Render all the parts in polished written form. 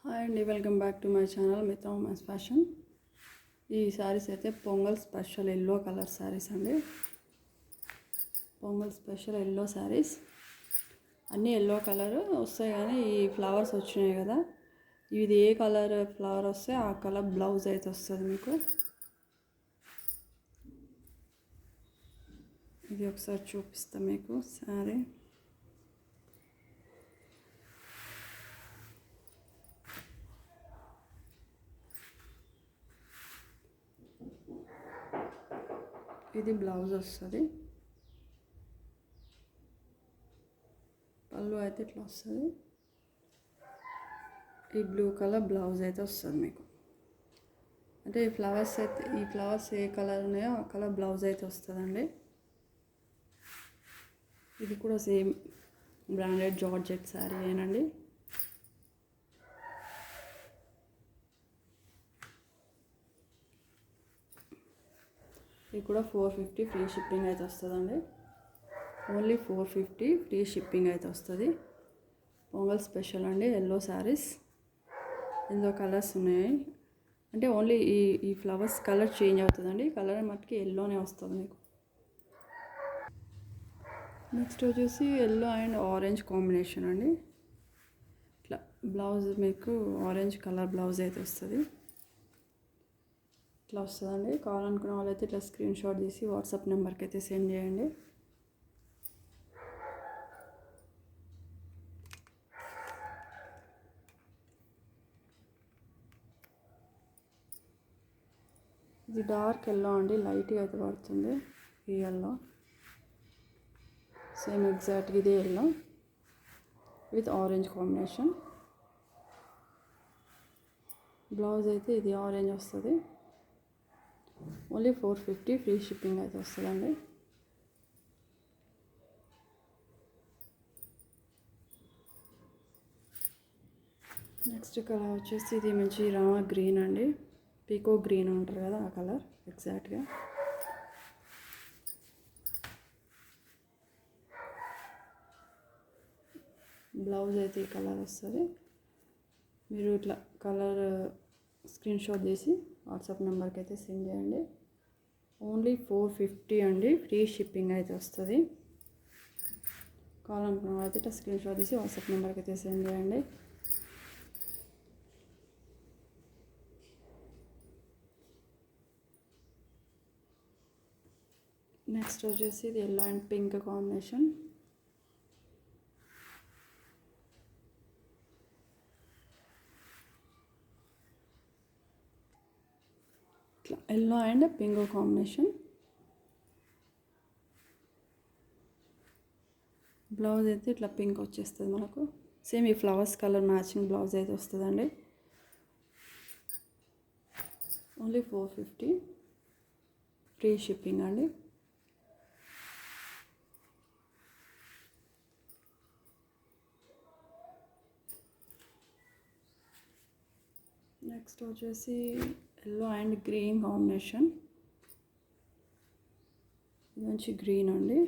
Hi అండి, welcome back to my channel Mita women's fashion. ఈ శారీస్ అయితే Pongal special yellow colour sarees అండి. పొంగల్ స్పెషల్ ఎల్లో శారీస్ అన్నీ ఎల్లో కలర్ వస్తాయి, కానీ ఈ ఫ్లవర్స్ వచ్చినాయి కదా, ఇది ఏ కలర్ ఫ్లవర్ వస్తే ఆ కలర్ బ్లౌజ్ అయితే వస్తుంది మీకు. ఇది ఒకసారి చూపిస్తాను మీకు శారీ. ఇది బ్లౌజ్ వస్తుంది, పళ్ళు అయితే ఇట్లా వస్తుంది. ఈ బ్లూ కలర్ బ్లౌజ్ అయితే వస్తుంది మీకు. అంటే ఈ ఫ్లవర్స్ ఏ కలర్ ఉన్నాయో ఆ కలర్ బ్లౌజ్ అయితే వస్తుందండి. ఇది కూడా సేమ్ బ్రాండెడ్ జార్జెట్ శారీ ఏనండి. ఇది కూడా 450 ఫ్రీ షిప్పింగ్ అయితే వస్తుందండి. ఓన్లీ 450 ఫ్రీ షిప్పింగ్ అయితే వస్తుంది. పొంగల్ స్పెషల్ అండి ఎల్లో శారీస్. ఇందులో కలర్స్ ఉన్నాయి, అంటే ఓన్లీ ఈ ఫ్లవర్స్ కలర్ చేంజ్ అవుతుందండి. కలర్ మట్టుకి ఎల్లోనే వస్తుంది మీకు. నెక్స్ట్ వచ్చేసి ఎల్లో అండ్ ఆరెంజ్ కాంబినేషన్ అండి. ఇట్లా బ్లౌజ్ మీకు ఆరెంజ్ కలర్ బ్లౌజ్ అయితే వస్తుంది. ఇట్లా వస్తుందండి. కావాలనుకున్న వాళ్ళైతే ఇట్లా స్క్రీన్ షాట్ తీసి వాట్సాప్ నెంబర్కి అయితే సెండ్ చేయండి. ఇది డార్క్ ఎల్లో అండి, లైట్గా అయితే పడుతుంది ఈ ఎల్లో. సేమ్ ఎగ్జాక్ట్గా ఇదే yellow with orange combination. Blouse అయితే ఇది ఆరెంజ్ వస్తుంది. ఓన్లీ 450 ఫ్రీ షిప్పింగ్ అయితే వస్తుందండి. నెక్స్ట్ కలర్ వచ్చేసి ఇది మంచి రామ గ్రీన్ అండి, పీకో గ్రీన్ అంటారు కదా ఆ కలర్ ఎగ్జాక్ట్గా. బ్లౌజ్ అయితే ఈ కలర్ వస్తుంది. మీరు ఇట్లా కలర్ స్క్రీన్ షాట్ తీసి వాట్సాప్ నెంబర్కి అయితే సెండ్ చేయండి. ఓన్లీ 450 అండి, ఫ్రీ షిప్పింగ్ అయితే వస్తుంది. కావాలనుకున్న వాళ్ళైతే ఇట్లా స్క్రీన్ షాట్ తీసి వాట్సాప్ నెంబర్కి అయితే సెండ్ చేయండి. నెక్స్ట్ వచ్చేసి ఇది ఎల్లో అండ్ పింక్ కాంబినేషన్. ఇట్లా yellow and pink combination. Blouse అయితే ఇట్లా పింక్ వచ్చేస్తుంది మనకు. సేమ్ ఈ ఫ్లవర్స్ కలర్ మ్యాచింగ్ బ్లౌజ్ అయితే వస్తుందండి. ఓన్లీ 450 ఫ్రీ షిప్పింగ్ అండి. నెక్స్ట్ వచ్చేసి ఎల్లో అండ్ గ్రీన్ కాంబినేషన్. ఇది మంచి గ్రీన్ అండి.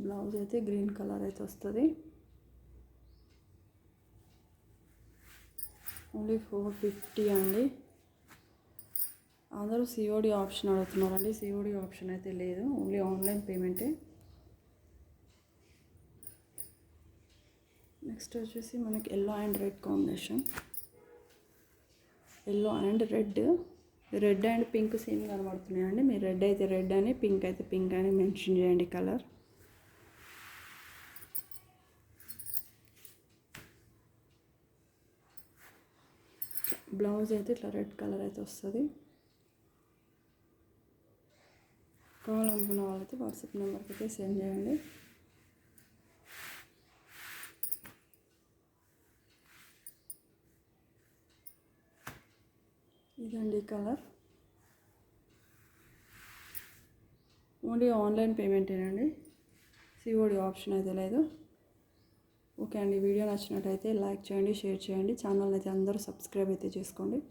బ్లౌజ్ అయితే గ్రీన్ కలర్ అయితే వస్తుంది. ఓన్లీ 450 అండి. అందరూ సిఓడి ఆప్షన్ అడుగుతున్నారండి. సిఓడి ఆప్షన్ అయితే లేదు, ఓన్లీ ఆన్లైన్ పేమెంటే. నెక్స్ట్ వచ్చేసి మనకి yellow and red combination. Yellow and red and pink same కనబడుతున్నాయండి. మీరు రెడ్ అయితే రెడ్ అని, పింక్ అయితే పింక్ అని మెన్షన్ చేయండి కలర్. బ్లౌజ్ అయితే ఇట్లా రెడ్ కలర్ అయితే వస్తుంది. కావాలనుకున్న వాళ్ళైతే వాట్సాప్ నెంబర్కి అయితే సెండ్ చేయండి. ఇదండి కలర్. ఓన్లీ ఆన్లైన్ పేమెంటేనండి, సిఓడి ఆప్షన్ అయితే లేదు. ఓకే అండి, వీడియో నచ్చినట్టయితే లైక్ చేయండి, షేర్ చేయండి. ఛానల్ అయితే అందరూ సబ్స్క్రైబ్ అయితే చేసుకోండి.